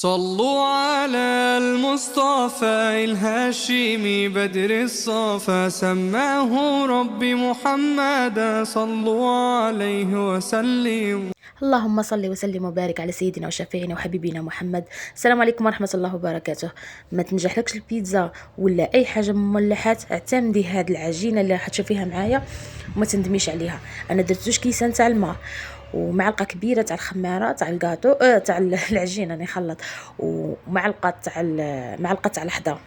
صلوا على المصطفى الهاشمي بدر الصفا، سماه ربي محمدا، صلوا عليه وسلموا. اللهم صل وسلم وبارك على سيدنا وشفيعنا وحبيبنا محمد. السلام عليكم ورحمه الله وبركاته. ما تنجحلكش البيتزا ولا اي حاجه مملحات، اعتمدي هاد العجينه اللي حتشوفيها معايا وما تندميش عليها. انا درت 2 كيسان تاع الماء ومعلقه كبيره تاع الخماره تاع الكاطو تاع العجينه نخلط، ومعلقه معلقه تاع الحدا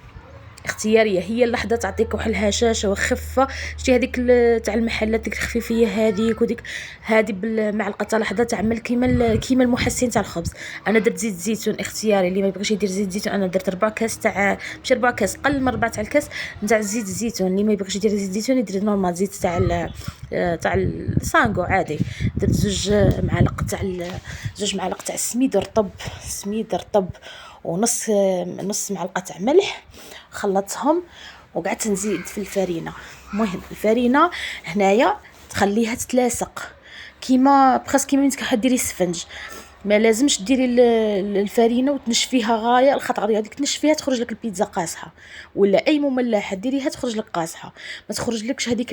اختياريه. هي اللحظه تعطيك واحد الهشاشه وخفه. شتي هذيك تاع المحلات ديك الخفيفيه هذيك، وديك هذه بالمعلقه تاع لحظه تعمل كيما المحسن تاع الخبز. انا درت زيت زيتون اختياري، اللي ما يبغيش يدير زيت زيتون انا درت 4 كاس تاع ماشي 4 كاس، قل من 4 تاع الكاس نتاع زيت الزيتون. اللي ما يبغيش يدير زيت زيتون يدير نورمال زيت تاع السانغو عادي. درت 2 معالق تاع سميد رطب ونص معلقه تاع ملح. خلطتهم وقعدت نزيد في الفرينه. المهم الفرينه هنايا تخليها تتلاصق كيما وين كديري السفنج. ما لازمش ديري الفرينه وتنشفيها غايه الخطر هذيك تنشفيها تخرج لك البيتزا قاصحه، ولا اي مملحه ديريها تخرج لك قاصحه. ما تخرج لكش هذيك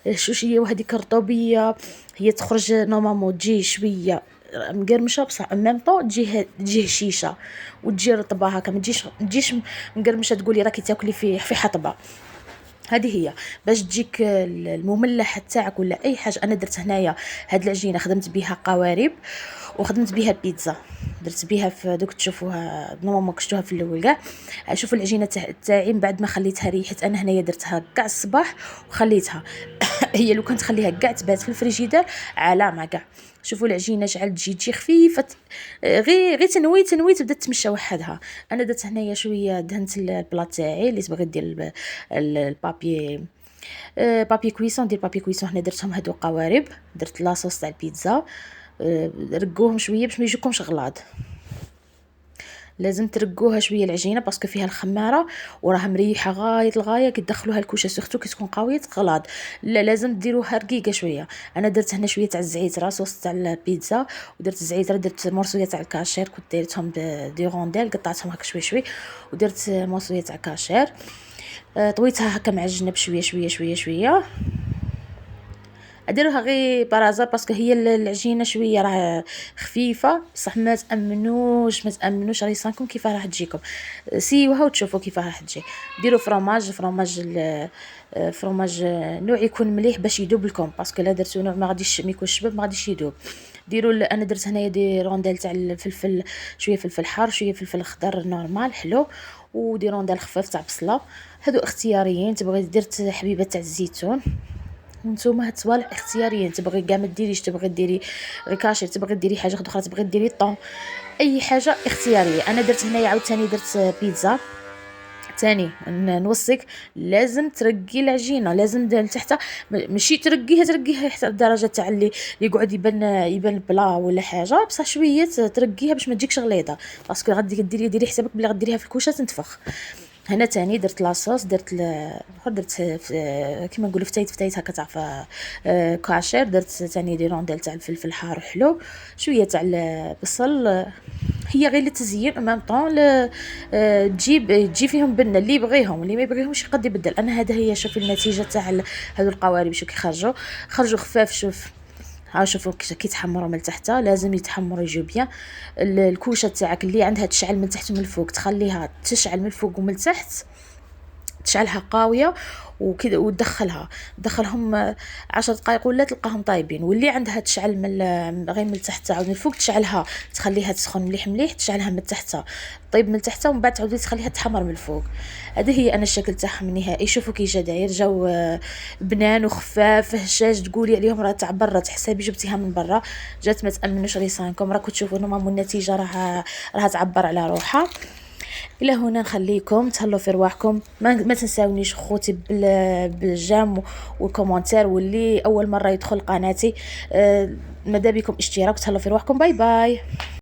الشوشيه وهذيك الرطوبيه. هي تخرج نورمالمون تجي شويه مقرمشه بصح ميم طون تجي هشيشه وتجي رطبه هكا. ما تجيش مقرمشه تقولي راكي تاكلي في حطبه. هذه هي باش تجيك المملح تاعك ولا اي حاجه. انا درت هنايا هاد العجينه خدمت بها قوارب وخدمت بها بيتزا. درت بها في دوك تشوفوها نورمالمون كشتوها في الاول كاع. شوفوا العجينه تاعي من بعد ما خليتها ريحت. انا هنايا درتها كاع الصباح وخليتها هي لو كنت خليها كاع تبات في الفريجيدير علامه كاع. شوفوا العجينه شعل تجي خفيفه، غير تنوي تبدا تمشى وحدها. انا درت هنايا شويه دهنت البلاط تاعي اللي تبغي دير البابي بابي كويسون. دير بابي كويسون. هنا درتهم هادو قوارب. درت لاصوص تاع البيتزا. رقوهم شويه باش ما يجيكمش غلاض. لازم ترقوها شويه العجينه باسكو فيها الخماره وراها مريحه غايه الغايه. كي تدخلوها الكوشه سورتو كي تكون قويه غلاض، لا لازم ديروها رقيقه شويه. انا درت هنا شويه تاع الزعتر صوص تاع البيتزا، ودرت الزعتر. درت مرصويه تاع الكاشير كنت ديرتهم دي رونديل قطعتهم هكا شوي ودرت مرصويه تاع كاشير. طويتها هكا معجنه بشويه شويه. اديروها غير برازا باسكو هي العجينه شويه راه خفيفه بصح ما تامنوش ريسانكم كيف راح تجيكم. سيوها وتشوفوا كيف راح تجي. ديروا فرماج نوع يكون مليح باش يذوب لكم، باسكو لا درتو نوع ما غاديش يكون شباب ما غاديش يذوب. ديروا انا درت هنايا دي رونديل تاع الفلفل، شويه فلفل حار شويه فلفل خضر نورمال حلو، ودي رونديل خفاف تاع بصله. هادو اختياريين. تبغي درت حبيبه تاع الزيتون. نتوما هاد الصوالح اختياريين. تبغي كاع ما ديريش، تبغي ديري غير كاشير، تبغي ديري حاجه اخرى، تبغي ديري طون، اي حاجه اختياريه. انا درت هنايا عاوتاني درت بيتزا تاني. نوصيك لازم ترقي العجينه، لازم لتحت، ماشي ترقيها حتى الدرجه تاع اللي يقعد يبان بلا ولا حاجه، بصح شويه ترقيها باش ما تجيكش غليظه، باسكو غادي ديري حسابك بلي غديريها في الكوشه تنتفخ. هنا تاني درت لاصوص. درت كيما نقولوا فتايت هكا تاع كاشير. درت تاني دي رونديل تاع الفلفل الحار حلو، شويه تاع البصل. هي غير للتزيين ميم طون. تجي فيهم بنه اللي يبغيهم واللي ما يبغيهمش يقد يبدل. انا هذا هي. شوفي النتيجه تاع هذو القوارب شو كي خرجوا خفاف. شوف ها، شوفوا كي تحمروا من تحت، لازم يتحمروا يجوا بيان. الكوشه تاعك اللي عندها تشعل من تحت ومن الفوق تخليها تشعل من الفوق ومن تحت، تشعلها قاويه وكذا دخلهم 10 دقائق ولا تلقاهم طايبين. واللي عندها تشعل من غير من تحت ومن الفوق تشعلها، تخليها تسخن مليح تشعلها من تحت طيب من تحت، ومن بعد تعاودي تخليها تحمر من الفوق. هذه هي انا الشكل تاعهم النهائي. شوفوا كي جا داير، جاو بنان وخفاف هشاش، تقولي عليهم راه تاع برا تحسبي جبتيها من برا جات ما تامنوش ريسانكم. راكم تشوفوا نورمالمون النتيجه راها تعبر على روحها. الى هنا نخليكم تهلوا في رواحكم. ما تنساونيش خوتي بالجام والكومنتير، واللي اول مره يدخل قناتي ماذا بكم اشتراك. تهلوا في رواحكم. باي باي.